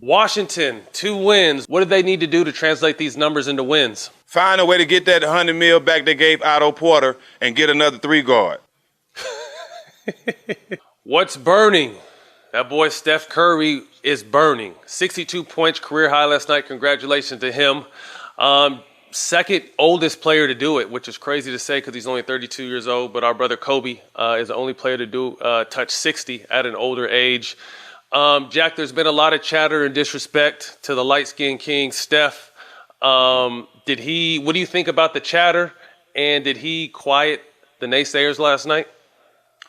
Washington, 2 wins. What do they need to do to translate these numbers into wins? Find a way to get that $100 million back they gave Otto Porter and get another 3 guard. What's burning? That boy Steph Curry is burning. 62 points, career high last night. Congratulations to him. Second oldest player to do it, which is crazy to say because he's only 32 years old. But our brother Kobe is the only player to touch 60 at an older age. Jack, there's been a lot of chatter and disrespect to the light-skinned king, Steph. What do you think about the chatter? And did he quiet the naysayers last night?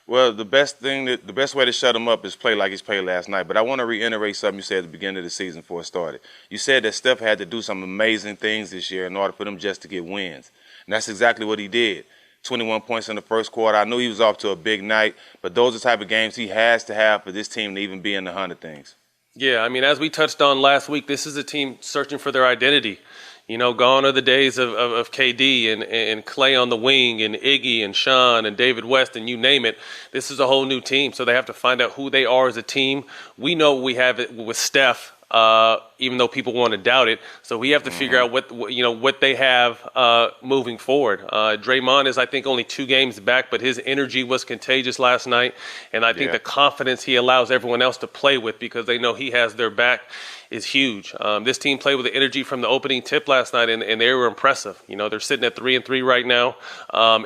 Well, the best way to shut him up is play like he's played last night. But I want to reiterate something you said at the beginning of the season before it started. You said that Steph had to do some amazing things this year in order for them just to get wins. And that's exactly what he did. 21 points in the first quarter. I knew he was off to a big night, but those are the type of games he has to have for this team to even be in the hunt of things. Yeah, I mean, as we touched on last week, this is a team searching for their identity. You know, gone are the days of KD and Clay on the wing and Iggy and Sean and David West and you name it. This is a whole new team, so they have to find out who they are as a team. We know we have it with Steph, even though people want to doubt it. So we have to figure out what they have moving forward. Draymond is, I think, only 2 games back, but his energy was contagious last night, and I think the confidence he allows everyone else to play with because they know he has their back is huge. This team played with the energy from the opening tip last night, and they were impressive. You know, they're sitting at 3-3 right now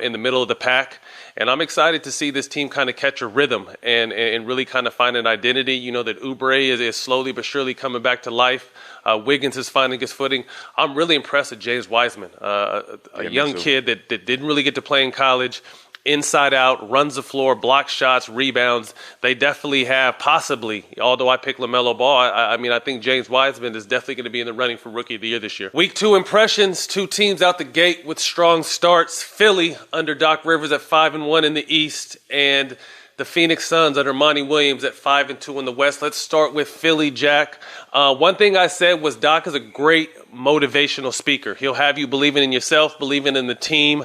in the middle of the pack. And I'm excited to see this team kind of catch a rhythm and really kind of find an identity. You know that Oubre is slowly but surely coming back to life. Wiggins is finding his footing. I'm really impressed with James Wiseman, a young kid that didn't really get to play in college. Inside out, runs the floor, blocks shots, rebounds. They definitely have possibly, although I picked LaMelo Ball, I think James Wiseman is definitely going to be in the running for Rookie of the Year this year. Week 2 impressions, 2 teams out the gate with strong starts. Philly under Doc Rivers at 5-1 in the East, and the Phoenix Suns under Monty Williams at 5-2 in the West. Let's start with Philly, Jack. One thing I said was Doc is a great motivational speaker. He'll have you believing in yourself, believing in the team.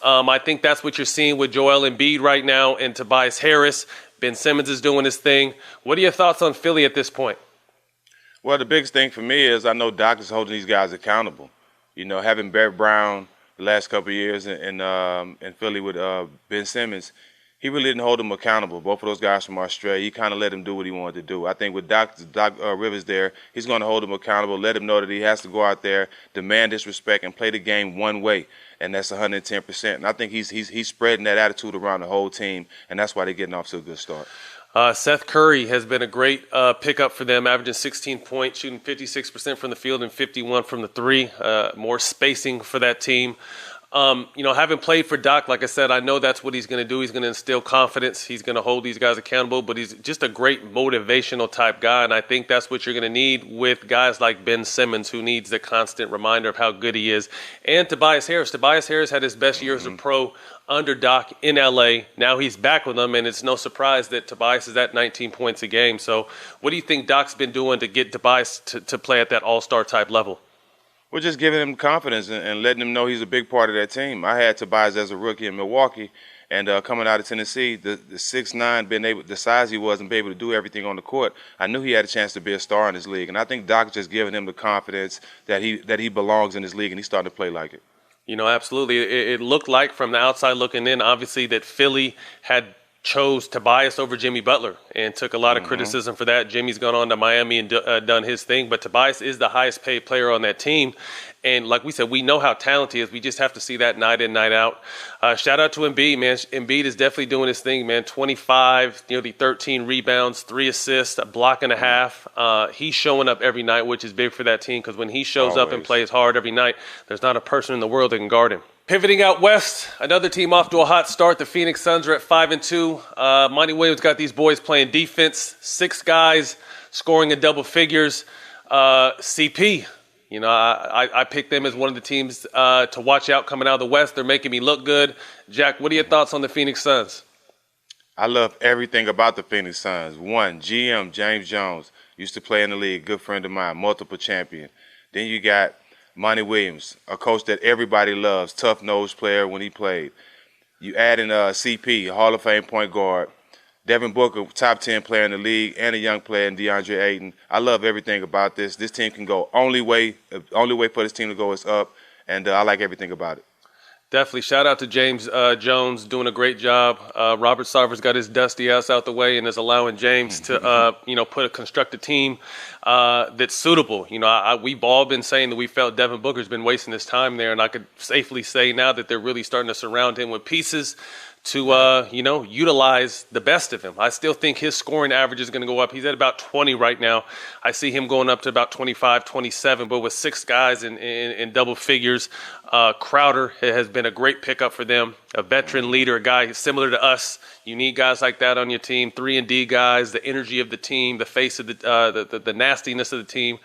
I think that's what you're seeing with Joel Embiid right now and Tobias Harris. Ben Simmons is doing his thing. What are your thoughts on Philly at this point? Well, the biggest thing for me is I know Doc is holding these guys accountable. You know, having Barrett Brown the last couple of years in Philly with Ben Simmons, he really didn't hold them accountable. Both of those guys from Australia, he kind of let him do what he wanted to do. I think with Doc Rivers there, he's going to hold him accountable, let him know that he has to go out there, demand his respect, and play the game one way, and that's 110%. And I think he's spreading that attitude around the whole team, and that's why they're getting off to a good start. Seth Curry has been a great pickup for them, averaging 16 points, shooting 56% from the field and 51 from the 3. More spacing for that team. Having played for Doc, like I said, I know that's what he's going to do. He's going to instill confidence. He's going to hold these guys accountable, but he's just a great motivational type guy, and I think that's what you're going to need with guys like Ben Simmons, who needs the constant reminder of how good he is, and Tobias Harris. Tobias Harris had his best year as a pro under Doc in L.A. Now he's back with them, and it's no surprise that Tobias is at 19 points a game. So what do you think Doc's been doing to get Tobias to play at that all-star type level? We're just giving him confidence and letting him know he's a big part of that team. I had Tobias as a rookie in Milwaukee, and coming out of Tennessee, the 6'9", the size he was, and be able to do everything on the court, I knew he had a chance to be a star in this league. And I think Doc's just giving him the confidence that he belongs in this league, and he's starting to play like it. You know, absolutely. It looked like from the outside looking in, obviously, that Philly had chose Tobias over Jimmy Butler and took a lot of criticism for that. Jimmy's gone on to Miami and done his thing, but Tobias is the highest paid player on that team. And like we said, we know how talented he is. We just have to see that night in, night out. Shout out to Embiid, man. Embiid is definitely doing his thing, man. 25, nearly 13 rebounds, 3 assists, a block and a half. He's showing up every night, which is big for that team because when he shows up and plays hard every night, there's not a person in the world that can guard him. Pivoting out west, another team off to a hot start. The Phoenix Suns are at 5-2. Monty Williams got these boys playing defense. 6 guys scoring in double figures. CP, you know, I picked them as one of the teams to watch out coming out of the West. They're making me look good. Jack, what are your thoughts on the Phoenix Suns? I love everything about the Phoenix Suns. One, GM James Jones used to play in the league, good friend of mine, multiple champion. Then you got Monty Williams, a coach that everybody loves, tough-nosed player when he played. You add in CP, Hall of Fame point guard. Devin Booker, top 10 player in the league, and a young player in DeAndre Ayton. I love everything about this. This team can go only way for this team to go is up, and I like everything about it. Definitely. Shout out to James Jones doing a great job. Robert Sarver's got his dusty ass out the way and is allowing James to, put a constructed team that's suitable. We've all been saying that we felt Devin Booker's been wasting his time there, and I could safely say now that they're really starting to surround him with pieces to, utilize the best of him. I still think his scoring average is going to go up. He's at about 20 right now. I see him going up to about 25, 27, but with 6 guys in double figures. Crowder has been a great pickup for them, a veteran leader, a guy similar to us. You need guys like that on your team, 3-and-D guys, the energy of the team, the face of the nastiness of the team.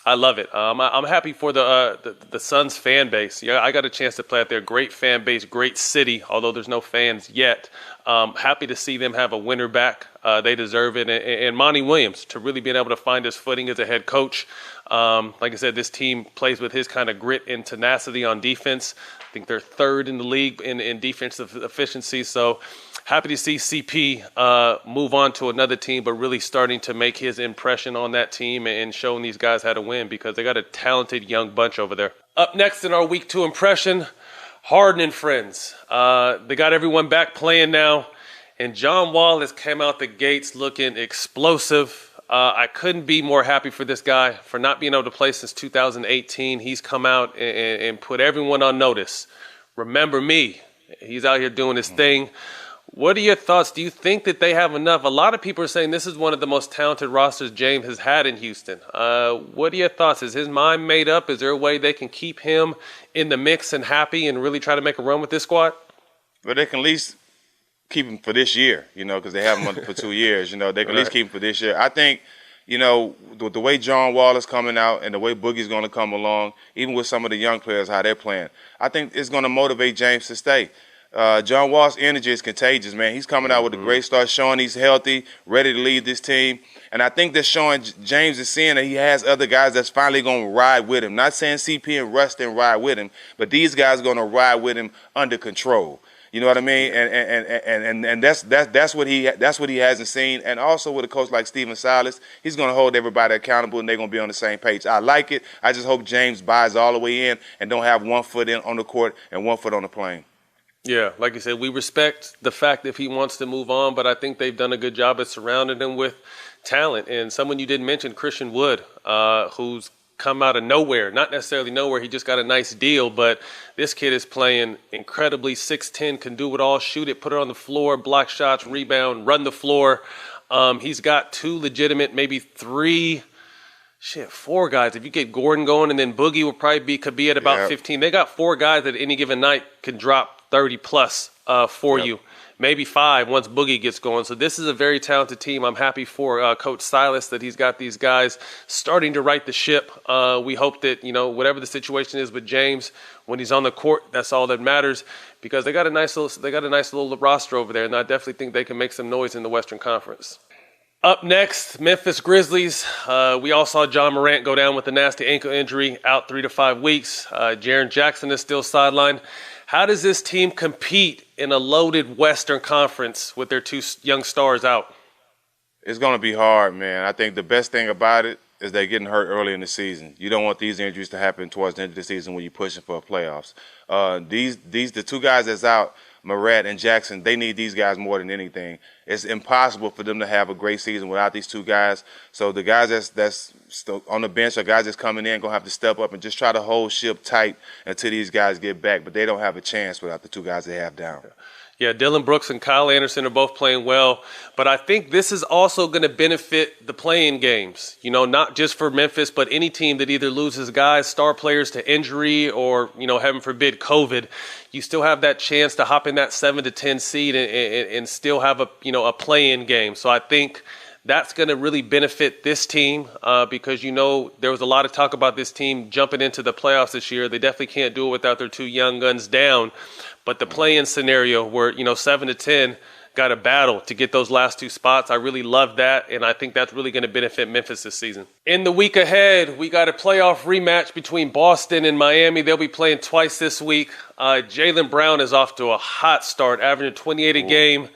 I love it. I'm happy for the Suns fan base. Yeah, I got a chance to play out there. Great fan base, great city, although there's no fans yet. Happy to see them have a winner back. They deserve it. And Monty Williams to really being able to find his footing as a head coach. Like I said, this team plays with his kind of grit and tenacity on defense. I think they're 3rd in the league in defensive efficiency. So happy to see CP move on to another team, but really starting to make his impression on that team and showing these guys how to win because they got a talented young bunch over there. Up next in our Week 2 impression, Harden and friends. They got everyone back playing now, and John Wall has come out the gates looking explosive. I couldn't be more happy for this guy for not being able to play since 2018. He's come out and put everyone on notice. Remember me. He's out here doing his thing. What are your thoughts? Do you think that they have enough? A lot of people are saying this is one of the most talented rosters James has had in Houston. What are your thoughts? Is his mind made up? Is there a way they can keep him in the mix and happy and really try to make a run with this squad? But they can at least keep him for this year, because they have him for 2 years. They can at least keep him for this year. I think, the way John Wall is coming out and the way Boogie's going to come along, even with some of the young players, how they're playing, I think it's going to motivate James to stay. John Wall's energy is contagious, man. He's coming out with a great start, showing he's healthy, ready to lead this team. And I think that's showing James is seeing that he has other guys that's finally going to ride with him. Not saying CP and Russ didn't ride with him, but these guys are going to ride with him under control. You know what I mean? And that's what he hasn't seen. And also with a coach like Stephen Silas, he's going to hold everybody accountable and they're going to be on the same page. I like it. I just hope James buys all the way in and don't have 1 foot in on the court and 1 foot on the plane. Yeah, like you said, we respect the fact that he wants to move on, but I think they've done a good job at surrounding him with talent. And someone you didn't mention, Christian Wood, who's come out of nowhere, not necessarily nowhere. He just got a nice deal, but this kid is playing incredibly 6'10", can do it all, shoot it, put it on the floor, block shots, rebound, run the floor. He's got 2 legitimate, maybe 3, 4 guys. If you get Gordon going and then Boogie will probably could be at about 15. They got 4 guys that any given night can drop 30 plus for you. Maybe 5 once Boogie gets going. So this is a very talented team. I'm happy for Coach Silas that he's got these guys starting to right the ship. We hope that, whatever the situation is with James, when he's on the court, that's all that matters because they got a nice little roster over there, and I definitely think they can make some noise in the Western Conference. Up next, Memphis Grizzlies. We all saw John Morant go down with a nasty ankle injury, out 3 to 5 weeks. Jaren Jackson is still sidelined. How does this team compete in a loaded Western Conference with their 2 young stars out? It's going to be hard, man. I think the best thing about it is they're getting hurt early in the season. You don't want these injuries to happen towards the end of the season when you're pushing for playoffs. The 2 guys that's out, Morant and Jackson, they need these guys more than anything. It's impossible for them to have a great season without these 2 guys. So the guys that's still on the bench or guys that's coming in going to have to step up and just try to hold ship tight until these guys get back. But they don't have a chance without the 2 guys they have down. Yeah, Dylan Brooks and Kyle Anderson are both playing well. But I think this is also going to benefit the play-in games. Not just for Memphis, but any team that either loses guys, star players to injury or, heaven forbid, COVID. You still have that chance to hop in that 7 to 10 seed and still have a play-in game. So I think that's going to really benefit this team because, there was a lot of talk about this team jumping into the playoffs this year. They definitely can't do it without their 2 young guns down. But the play-in scenario where, 7 to 10 got a battle to get those last 2 spots, I really love that, and I think that's really going to benefit Memphis this season. In the week ahead, we got a playoff rematch between Boston and Miami. They'll be playing twice this week. Jaylen Brown is off to a hot start, averaging 28 a game.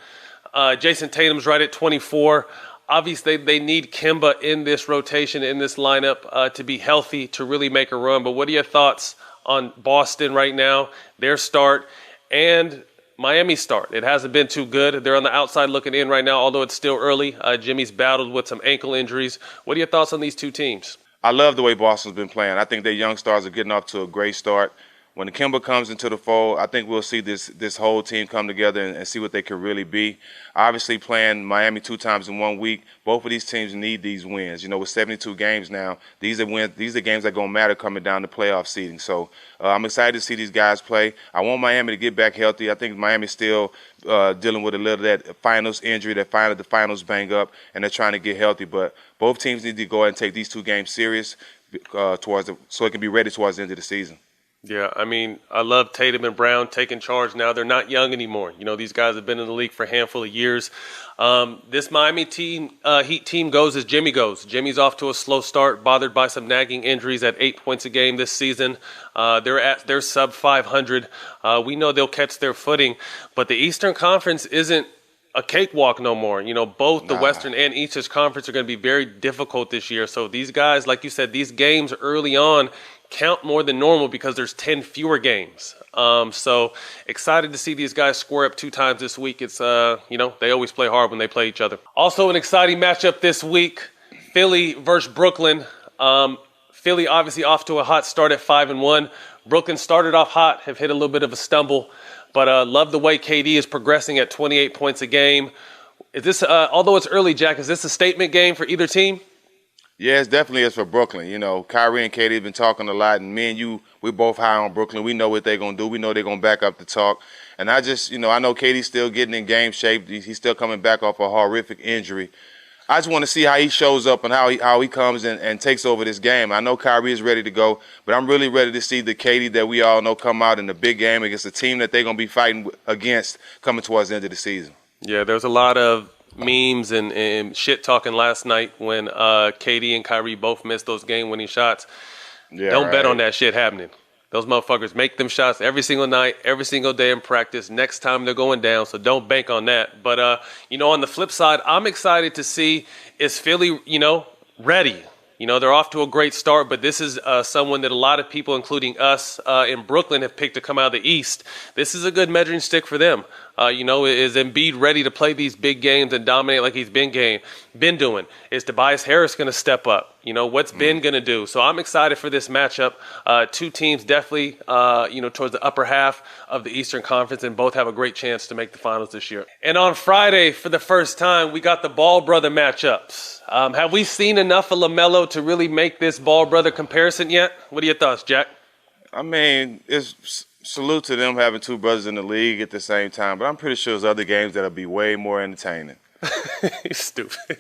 Jason Tatum's right at 24. Obviously, they need Kemba in this rotation, in this lineup, to be healthy, to really make a run. But what are your thoughts on Boston right now, their start, and Miami's start? It hasn't been too good. They're on the outside looking in right now, although it's still early. Jimmy's battled with some ankle injuries. What are your thoughts on these two teams? I love the way Boston's been playing. I think their young stars are getting off to a great start. When Kemba comes into the fold, I think we'll see this whole team come together and see what they can really be. Obviously, playing Miami 2 times in 1 week, both of these teams need these wins. You know, with 72 games now, these are wins. These are games that are going to matter coming down to playoff seeding. So I'm excited to see these guys play. I want Miami to get back healthy. I think Miami's still dealing with a little of that finals injury, the finals bang up, and they're trying to get healthy. But both teams need to go ahead and take these 2 games serious so it can be ready towards the end of the season. Yeah, I mean, I love Tatum and Brown taking charge now. They're not young anymore. You know, these guys have been in the league for a handful of years. This Miami team, Heat team goes as Jimmy goes. Jimmy's off to a slow start, bothered by some nagging injuries at 8 points a game this season. They're sub 500. We know they'll catch their footing, but the Eastern Conference isn't a cakewalk no more. You know, both the Western and Eastern Conference are going to be very difficult this year. So these guys, like you said, these games early on count more than normal because there's 10 fewer games. So excited to see these guys square up 2 times this week. It's, you know, they always play hard when they play each other. Also an exciting matchup this week, Philly versus Brooklyn. Philly obviously off to a hot start at 5-1. Brooklyn started off hot, have hit a little bit of a stumble, but love the way KD is progressing at 28 points a game. Is this, although it's early, Jack, is this a statement game for either team? Yeah, it definitely is for Brooklyn. You know, Kyrie and KD have been talking a lot, and me and you, we're both high on Brooklyn. We know what they're going to do. We know they're going to back up the talk. And I just, you know, I know KD's still getting in game shape. He's still coming back off a horrific injury. I just want to see how he shows up and how he comes and takes over this game. I know Kyrie is ready to go, but I'm really ready to see the KD that we all know come out in the big game against a team that they're going to be fighting against coming towards the end of the season. Yeah, there's a lot of memes and shit talking last night when KD and Kyrie both missed those game-winning shots. Yeah, Don't bet on that shit happening. Those motherfuckers make them shots every single night, every single day in practice. Next time they're going down, so don't bank on that. But, you know, on the flip side, I'm excited to see is Philly, you know, ready. You know, they're off to a great start, but this is someone that a lot of people, including us in Brooklyn, have picked to come out of the East. This is a good measuring stick for them. You know, is Embiid ready to play these big games and dominate like he's been doing? Is Tobias Harris going to step up? You know, what's Ben going to do? So I'm excited for this matchup. 2 teams definitely, you know, towards the upper half of the Eastern Conference, and both have a great chance to make the finals this year. And on Friday, for the first time, we got the Ball brother matchups. Have we seen enough of LaMelo to really make this Ball brother comparison yet? What are your thoughts, Jack? I mean, it's salute to them having 2 brothers in the league at the same time, but I'm pretty sure there's other games that'll be way more entertaining. Stupid.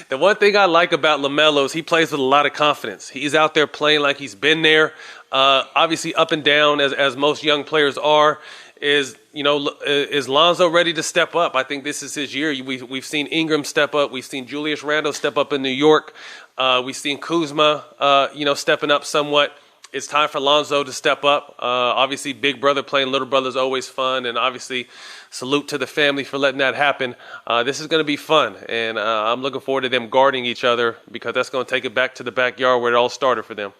The one thing I like about LaMelo is he plays with a lot of confidence. He's out there playing like he's been there. Obviously up and down as most young players are. Is Lonzo ready to step up? I think this is his year. We've seen Ingram step up. We've seen Julius Randle step up in New York. We've seen Kuzma, stepping up somewhat. It's time for Lonzo to step up. Obviously, big brother playing little brother is always fun, and obviously, salute to the family for letting that happen. This is going to be fun, and I'm looking forward to them guarding each other because that's going to take it back to the backyard where it all started for them.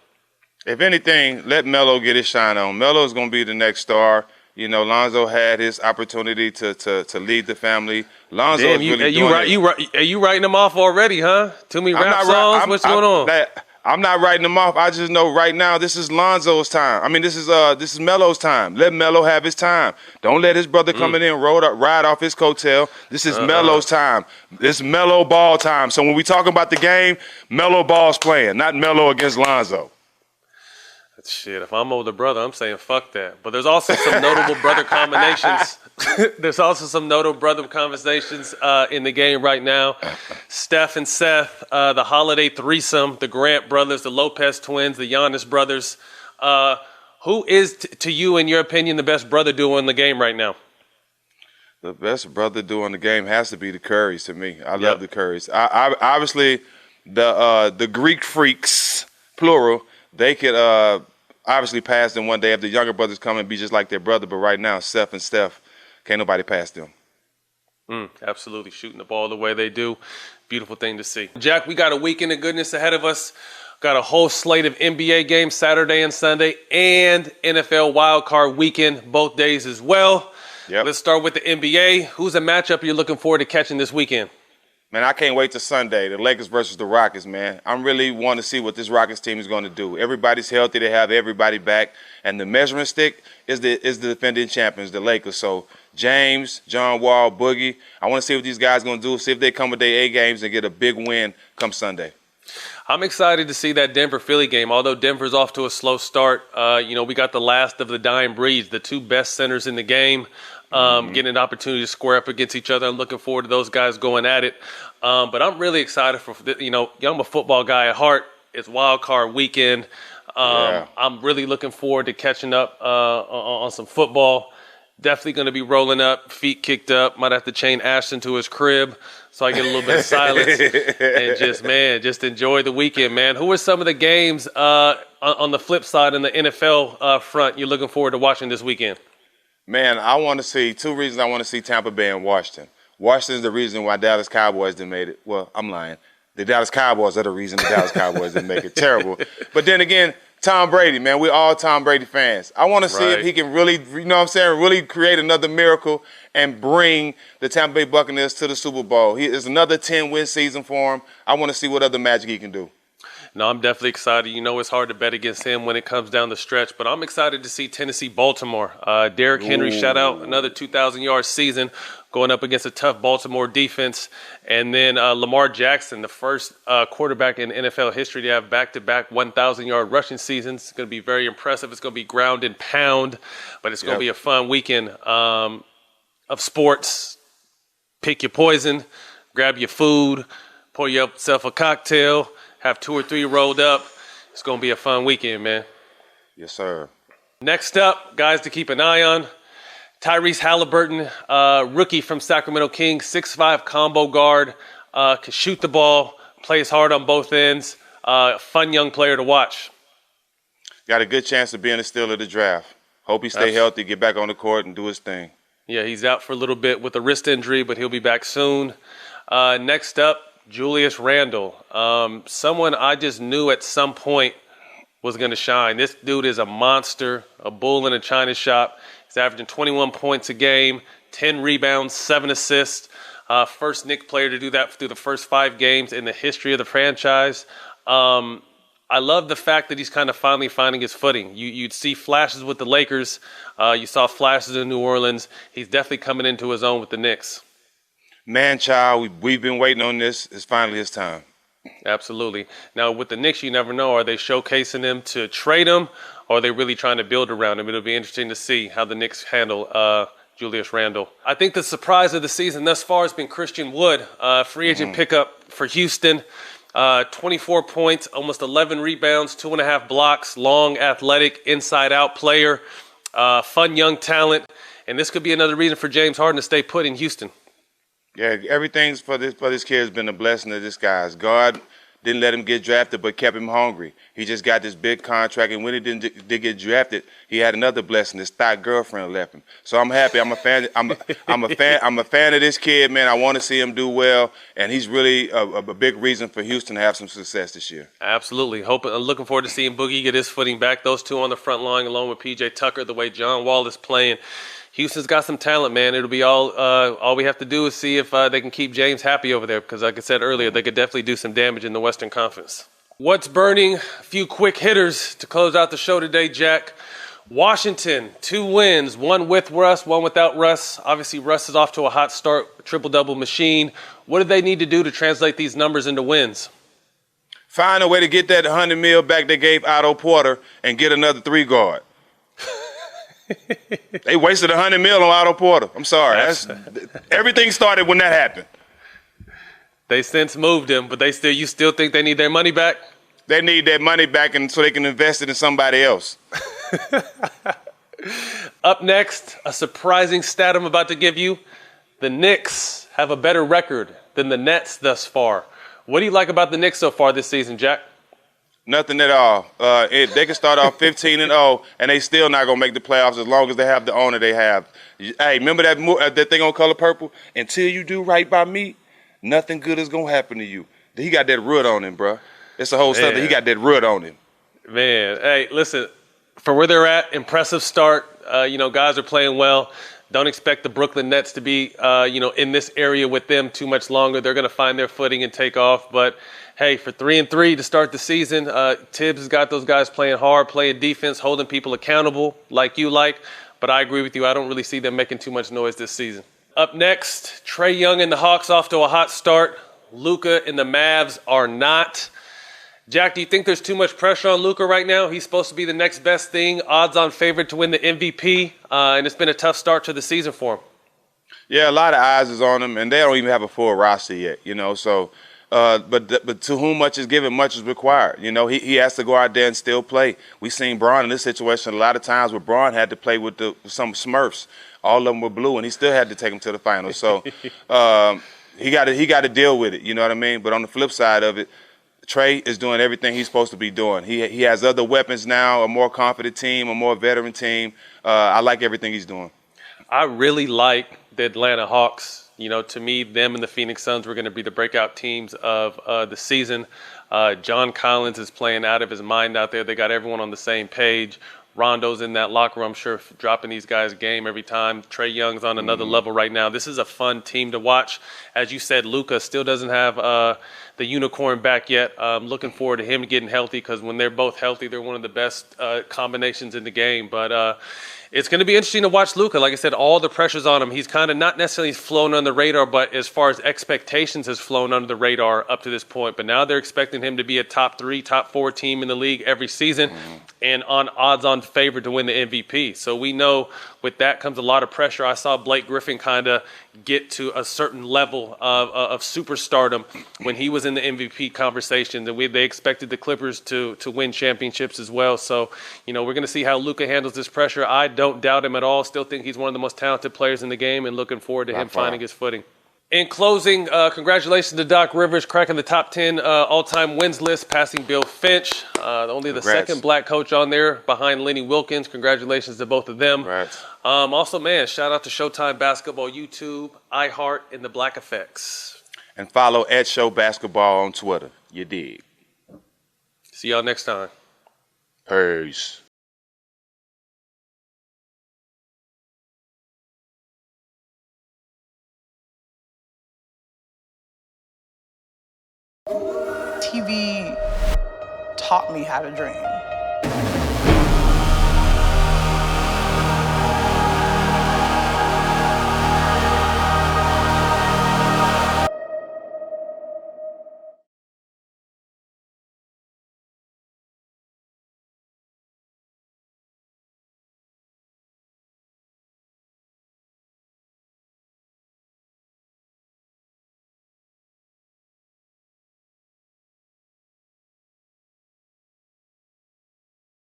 If anything, let Melo get his shine on. Melo is going to be the next star. You know, Lonzo had his opportunity to lead the family. Lonzo Damn, is really doing it. Are you writing them off already, huh? Too many rap songs? What's going on? I'm not writing them off. I just know right now this is Lonzo's time. I mean, this is Melo's time. Let Melo have his time. Don't let his brother come in and ride off his coattail. This is Melo's time. It's Melo ball time. So when we talk about the game, Melo ball's playing, not Melo against Lonzo. Shit, if I'm older brother, I'm saying fuck that. But there's also some notable brother combinations. There's also some notable brother conversations in the game right now. Steph and Seth, the holiday threesome, the Grant brothers, the Lopez twins, the Giannis brothers. Who is, to you, in your opinion, the best brother duo in the game right now? The best brother duo in the game has to be the Currys to me. I love the Currys. I obviously, the Greek freaks, plural, they could obviously pass them one day if the younger brothers come and be just like their brother. But right now, Seth and Steph, can't nobody pass them. Absolutely, shooting the ball the way they do. Beautiful thing to see. Jack, we got a weekend of goodness ahead of us. Got a whole slate of NBA games Saturday and Sunday and NFL wildcard weekend both days as well. Yep. Let's start with the NBA. Who's a matchup you're looking forward to catching this weekend? Man, I can't wait till Sunday, the Lakers versus the Rockets, man. I'm really wanting to see what this Rockets team is going to do. Everybody's healthy. They have everybody back. And the measuring stick is the defending champions, the Lakers. So James, John Wall, Boogie, I want to see what these guys are going to do, see if they come with their A games and get a big win come Sunday. I'm excited to see that Denver-Philly game. Although Denver's off to a slow start, we got the last of the dying breeds, the two best centers in the game. Getting an opportunity to square up against each other. I'm looking forward to those guys going at it. But I'm really excited for, I'm a football guy at heart. It's wild card weekend. I'm really looking forward to catching up on some football. Definitely going to be rolling up, feet kicked up. Might have to chain Ashton to his crib so I get a little bit of silence and just enjoy the weekend, man. Who are some of the games on the flip side in the NFL front you're looking forward to watching this weekend? Man, I want to see two reasons I want to see Tampa Bay and Washington. Washington's the reason why Dallas Cowboys didn't make it. Well, I'm lying. The Dallas Cowboys are the reason the Dallas Cowboys didn't make it. Terrible. But then again, Tom Brady, man, we're all Tom Brady fans. I want to see if he can really, really create another miracle and bring the Tampa Bay Buccaneers to the Super Bowl. It's another 10-win season for him. I want to see what other magic he can do. No, I'm definitely excited. It's hard to bet against him when it comes down the stretch, but I'm excited to see Tennessee-Baltimore. Derrick Henry, shout out, another 2,000-yard season going up against a tough Baltimore defense. And then Lamar Jackson, the first quarterback in NFL history to have back-to-back 1,000-yard rushing seasons. It's going to be very impressive. It's going to be ground and pound, but it's going to be a fun weekend of sports. Pick your poison, grab your food, pour yourself a cocktail, have 2 or 3 rolled up. It's going to be a fun weekend, man. Yes, sir. Next up, guys to keep an eye on, Tyrese Haliburton, rookie from Sacramento Kings, 6'5" combo guard, can shoot the ball, plays hard on both ends. Fun young player to watch. Got a good chance of being a steal of the draft. Hope he stay healthy, get back on the court, and do his thing. Yeah, he's out for a little bit with a wrist injury, but he'll be back soon. Next up, Julius Randle, someone I just knew at some point was going to shine. This dude is a monster, a bull in a china shop. He's averaging 21 points a game, 10 rebounds, 7 assists. First Knicks player to do that through the first 5 games in the history of the franchise. I love the fact that he's kind of finally finding his footing. You'd see flashes with the Lakers. You saw flashes in New Orleans. He's definitely coming into his own with the Knicks. Man, child, we've been waiting on this. It's finally his time. Absolutely. Now, with the Knicks, you never know. Are they showcasing him to trade him, or are they really trying to build around him? It'll be interesting to see how the Knicks handle Julius Randle. I think the surprise of the season thus far has been Christian Wood, free agent pickup for Houston. 24 points, almost 11 rebounds, 2.5 blocks, long, athletic, inside-out player, fun young talent. And this could be another reason for James Harden to stay put in Houston. Yeah, everything's for this kid has been a blessing of disguise. God didn't let him get drafted, but kept him hungry. He just got this big contract, and when he did get drafted, he had another blessing. His Stak girlfriend left him. So I'm happy. I'm a fan. I'm a fan of this kid, man. I want to see him do well, and he's really a big reason for Houston to have some success this year. Absolutely. Looking forward to seeing Boogie get his footing back. Those two on the front line, along with PJ Tucker, the way John Wall is playing. Houston's got some talent, man. It'll be all we have to do is see if they can keep James happy over there, because like I said earlier, they could definitely do some damage in the Western Conference. What's burning? A few quick hitters to close out the show today, Jack. Washington, 2 wins, 1 with Russ, 1 without Russ. Obviously, Russ is off to a hot start, triple-double machine. What do they need to do to translate these numbers into wins? Find a way to get that $100 million back they gave Otto Porter and get another 3 guard. They wasted $100 million on Otto Porter. I'm sorry. Everything started when that happened. They since moved him, but you still think they need their money back? They need that money back so they can invest it in somebody else. Up next, a surprising stat I'm about to give you. The Knicks have a better record than the Nets thus far. What do you like about the Knicks so far this season, Jack? Nothing at all. They can start off 15-0, and they still not gonna make the playoffs as long as they have the owner they have. Hey, remember that thing on Color Purple? Until you do right by me, nothing good is gonna happen to you. He got that root on him, bro. It's the whole stuff that he got that root on him. Man, hey, listen, for where they're at, impressive start. Guys are playing well. Don't expect the Brooklyn Nets to be, in this area with them too much longer. They're going to find their footing and take off. But, hey, for 3-3 to start the season, Tibbs has got those guys playing hard, playing defense, holding people accountable like you like. But I agree with you. I don't really see them making too much noise this season. Up next, Trae Young and the Hawks off to a hot start. Luka and the Mavs are not. Jack, do you think there's too much pressure on Luka right now? He's supposed to be the next best thing, odds-on favorite to win the MVP, and it's been a tough start to the season for him. Yeah, a lot of eyes is on him, and they don't even have a full roster yet, So, but to whom much is given, much is required. He has to go out there and still play. We seen Braun in this situation a lot of times where Braun had to play with some Smurfs. All of them were blue, and he still had to take them to the finals. So he got to deal with it. You know what I mean? But on the flip side of it, Trae is doing everything he's supposed to be doing. He has other weapons now, a more confident team, a more veteran team. I like everything he's doing. I really like the Atlanta Hawks. To me, them and the Phoenix Suns were going to be the breakout teams of the season. John Collins is playing out of his mind out there. They got everyone on the same page. Rondo's in that locker room, I'm sure, dropping these guys' game every time. Trae Young's on another level right now. This is a fun team to watch. As you said, Luka still doesn't have the unicorn back yet. I'm looking forward to him getting healthy because when they're both healthy, they're one of the best combinations in the game. But it's going to be interesting to watch Luka. Like I said, all the pressure's on him. He's kind of not necessarily flown under the radar, but as far as expectations has flown under the radar up to this point. But now they're expecting him to be a top 3, top 4 team in the league every season and on odds-on favorite to win the MVP. So we know with that comes a lot of pressure. I saw Blake Griffin kind of get to a certain level of superstardom when he was in the MVP conversation. And they expected the Clippers to win championships as well. So, we're going to see how Luka handles this pressure. I don't doubt him at all. Still think he's one of the most talented players in the game and looking forward to him finding his footing. In closing, congratulations to Doc Rivers cracking the top 10 all-time wins list, passing Bill Finch. Only the second black coach on there behind Lenny Wilkins. Congratulations to both of them. Also, man, shout out to Showtime Basketball, YouTube, iHeart, and the Black Effects. And follow @ShowBasketball on Twitter. You dig. See y'all next time. Peace. TV taught me how to dream.